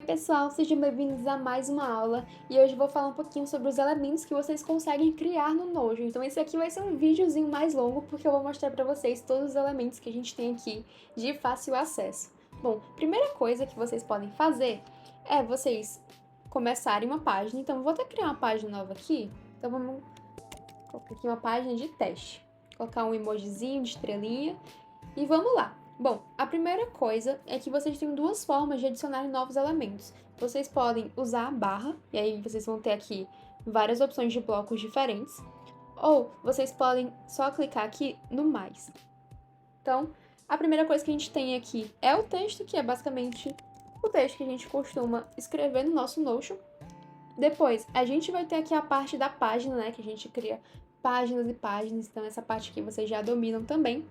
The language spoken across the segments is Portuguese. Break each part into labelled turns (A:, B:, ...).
A: pessoal, sejam bem-vindos a mais uma aula e hoje eu vou falar um pouquinho sobre os elementos que vocês conseguem criar no Notion. Então esse aqui vai ser um videozinho mais longo porque eu vou mostrar para vocês todos os elementos que a gente tem aqui de fácil acesso. Bom, primeira coisa que vocês podem fazer é vocês começarem uma página. Então eu vou até criar uma página nova aqui. Então vamos colocar aqui uma página de teste. Colocar um emojizinho de estrelinha e vamos lá. Bom, a primeira coisa é que vocês têm duas formas de adicionar novos elementos. Vocês podem usar a barra, e aí vocês vão ter aqui várias opções de blocos diferentes, ou vocês podem só clicar aqui no mais. Então, a primeira coisa que a gente tem aqui é o texto, que é basicamente o texto que a gente costuma escrever no nosso Notion. Depois, a gente vai ter aqui a parte da página, né, que a gente cria páginas e páginas, então essa parte aqui vocês já dominam também.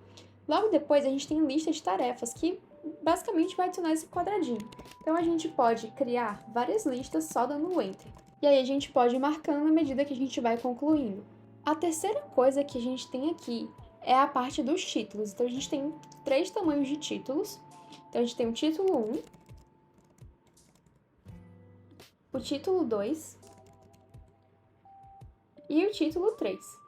A: Logo depois, a gente tem lista de tarefas, que basicamente vai adicionar esse quadradinho. Então, a gente pode criar várias listas só dando um Enter. E aí, a gente pode ir marcando à medida que a gente vai concluindo. A terceira coisa que a gente tem aqui é a parte dos títulos. Então, a gente tem 3 tamanhos de títulos. Então, a gente tem o título 1, o título 2 e o título 3.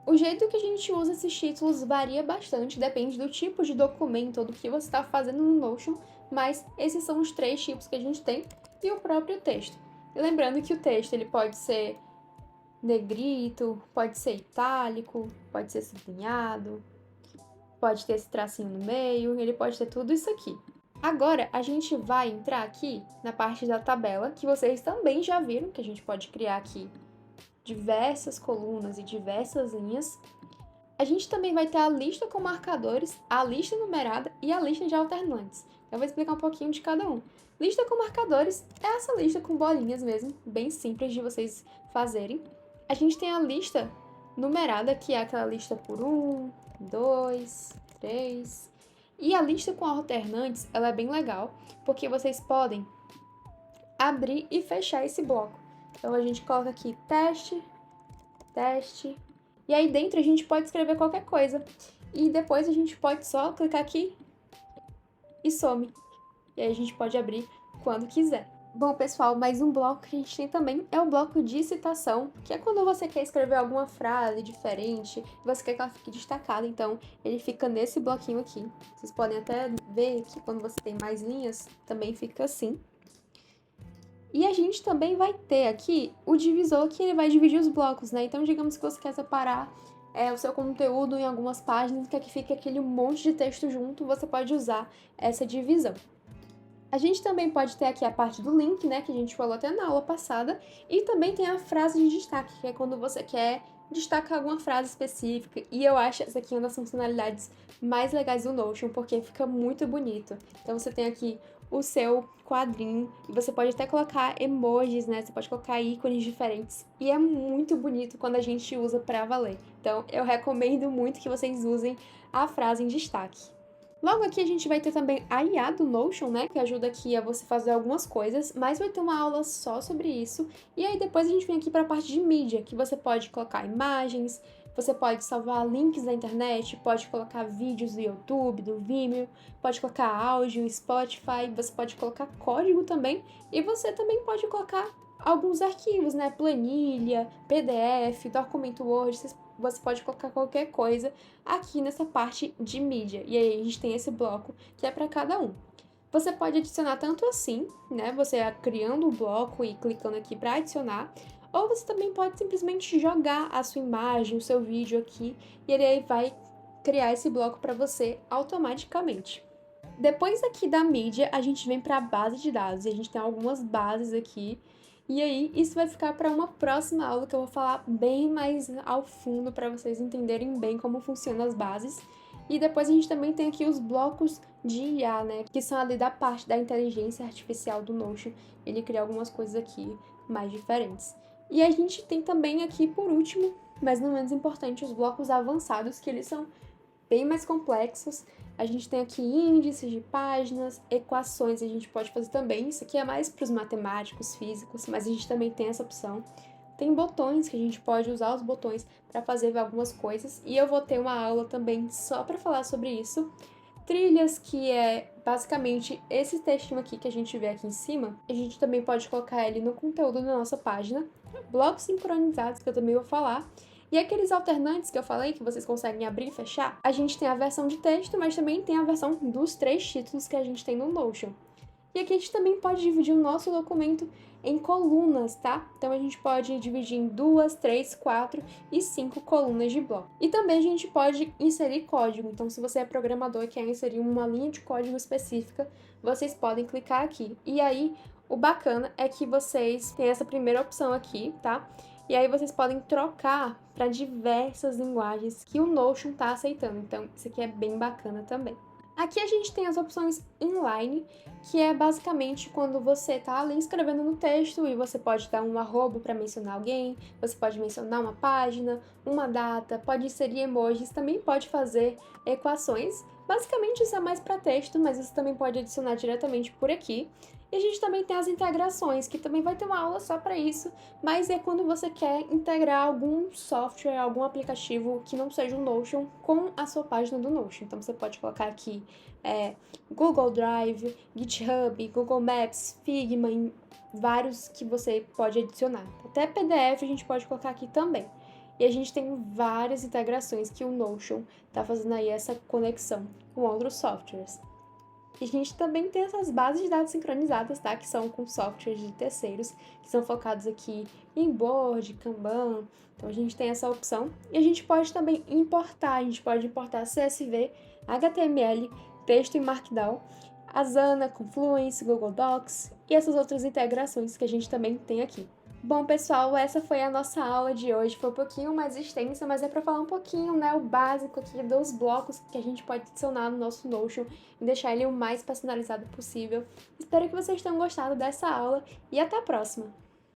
A: O jeito que a gente usa esses títulos varia bastante, depende do tipo de documento ou do que você está fazendo no Notion, mas esses são os 3 tipos que a gente tem e o próprio texto. E lembrando que o texto ele pode ser negrito, pode ser itálico, pode ser sublinhado, pode ter esse tracinho no meio, ele pode ter tudo isso aqui. Agora, a gente vai entrar aqui na parte da tabela, que vocês também já viram, que a gente pode criar aqui diversas colunas e diversas linhas. A gente também vai ter a lista com marcadores, a lista numerada e a lista de alternantes. Eu vou explicar um pouquinho de cada um. Lista com marcadores é essa lista com bolinhas mesmo, bem simples de vocês fazerem. A gente tem a lista numerada, que é aquela lista por 1, 2, 3. E a lista com alternantes, ela é bem legal, porque vocês podem abrir e fechar esse bloco. Então, a gente coloca aqui teste, teste, e aí dentro a gente pode escrever qualquer coisa. E depois a gente pode só clicar aqui e some. E aí a gente pode abrir quando quiser. Bom, pessoal, mais um bloco que a gente tem também é o bloco de citação, que é quando você quer escrever alguma frase diferente, você quer que ela fique destacada, então ele fica nesse bloquinho aqui. Vocês podem até ver que quando você tem mais linhas, também fica assim. E a gente também vai ter aqui o divisor, que ele vai dividir os blocos, né? Então, digamos que você quer separar o seu conteúdo em algumas páginas, quer que fique aquele monte de texto junto, você pode usar essa divisão. A gente também pode ter aqui a parte do link, né, que a gente falou até na aula passada, e também tem a frase de destaque, que é quando você quer destacar alguma frase específica, e eu acho essa aqui uma das funcionalidades mais legais do Notion, porque fica muito bonito. Então você tem aqui o seu quadrinho, e você pode até colocar emojis, né, você pode colocar ícones diferentes, e é muito bonito quando a gente usa pra valer. Então eu recomendo muito que vocês usem a frase em destaque. Logo aqui a gente vai ter também a IA do Notion, né, que ajuda aqui a você fazer algumas coisas, mas vai ter uma aula só sobre isso. E aí depois a gente vem aqui para a parte de mídia, que você pode colocar imagens, você pode salvar links da internet, pode colocar vídeos do YouTube, do Vimeo, pode colocar áudio, Spotify, você pode colocar código também, e você também pode colocar alguns arquivos, né, planilha, PDF, documento Word, você pode colocar qualquer coisa aqui nessa parte de mídia. E aí a gente tem esse bloco que é para cada um. Você pode adicionar tanto assim, né? Você criando o bloco e clicando aqui para adicionar. Ou você também pode simplesmente jogar a sua imagem, o seu vídeo aqui, e ele aí vai criar esse bloco para você automaticamente. Depois aqui da mídia, a gente vem para a base de dados. E a gente tem algumas bases aqui. E aí, isso vai ficar para uma próxima aula que eu vou falar bem mais ao fundo para vocês entenderem bem como funcionam as bases. E depois a gente também tem aqui os blocos de IA, né, que são ali da parte da inteligência artificial do Notion. Ele cria algumas coisas aqui mais diferentes. E a gente tem também aqui, por último, mas não menos importante, os blocos avançados, que eles são bem mais complexos. A gente tem aqui índices de páginas, equações, a gente pode fazer também. Isso aqui é mais para os matemáticos, físicos, mas a gente também tem essa opção. Tem botões, que a gente pode usar os botões para fazer algumas coisas, e eu vou ter uma aula também só para falar sobre isso. Trilhas, que é basicamente esse textinho aqui que a gente vê aqui em cima. A gente também pode colocar ele no conteúdo da nossa página. Blocos sincronizados, que eu também vou falar. E aqueles alternantes que eu falei, que vocês conseguem abrir e fechar, a gente tem a versão de texto, mas também tem a versão dos 3 títulos que a gente tem no Notion. E aqui a gente também pode dividir o nosso documento em colunas, tá? Então a gente pode dividir em 2, 3, 4 e 5 colunas de bloco. E também a gente pode inserir código. Então, se você é programador e quer inserir uma linha de código específica, vocês podem clicar aqui. E aí, o bacana é que vocês têm essa primeira opção aqui, tá? E aí vocês podem trocar para diversas linguagens que o Notion está aceitando. Então, isso aqui é bem bacana também. Aqui a gente tem as opções inline, que é basicamente quando você está ali escrevendo no texto e você pode dar um arroba para mencionar alguém, você pode mencionar uma página, uma data, pode inserir emojis, também pode fazer equações. Basicamente isso é mais para texto, mas você também pode adicionar diretamente por aqui. E a gente também tem as integrações, que também vai ter uma aula só para isso, mas é quando você quer integrar algum software, algum aplicativo que não seja o Notion com a sua página do Notion. Então você pode colocar aqui Google Drive, GitHub, Google Maps, Figma, vários que você pode adicionar. Até PDF a gente pode colocar aqui também. E a gente tem várias integrações que o Notion está fazendo aí essa conexão com outros softwares. E a gente também tem essas bases de dados sincronizadas, tá? Que são com softwares de terceiros, que são focados aqui em Word, Kanban. Então a gente tem essa opção. E a gente pode também importar, a gente pode importar CSV, HTML, texto em Markdown, Asana, Confluence, Google Docs e essas outras integrações que a gente também tem aqui. Bom, pessoal, essa foi a nossa aula de hoje. Foi um pouquinho mais extensa, mas é para falar um pouquinho, né, o básico aqui dos blocos que a gente pode adicionar no nosso Notion e deixar ele o mais personalizado possível. Espero que vocês tenham gostado dessa aula e até a próxima!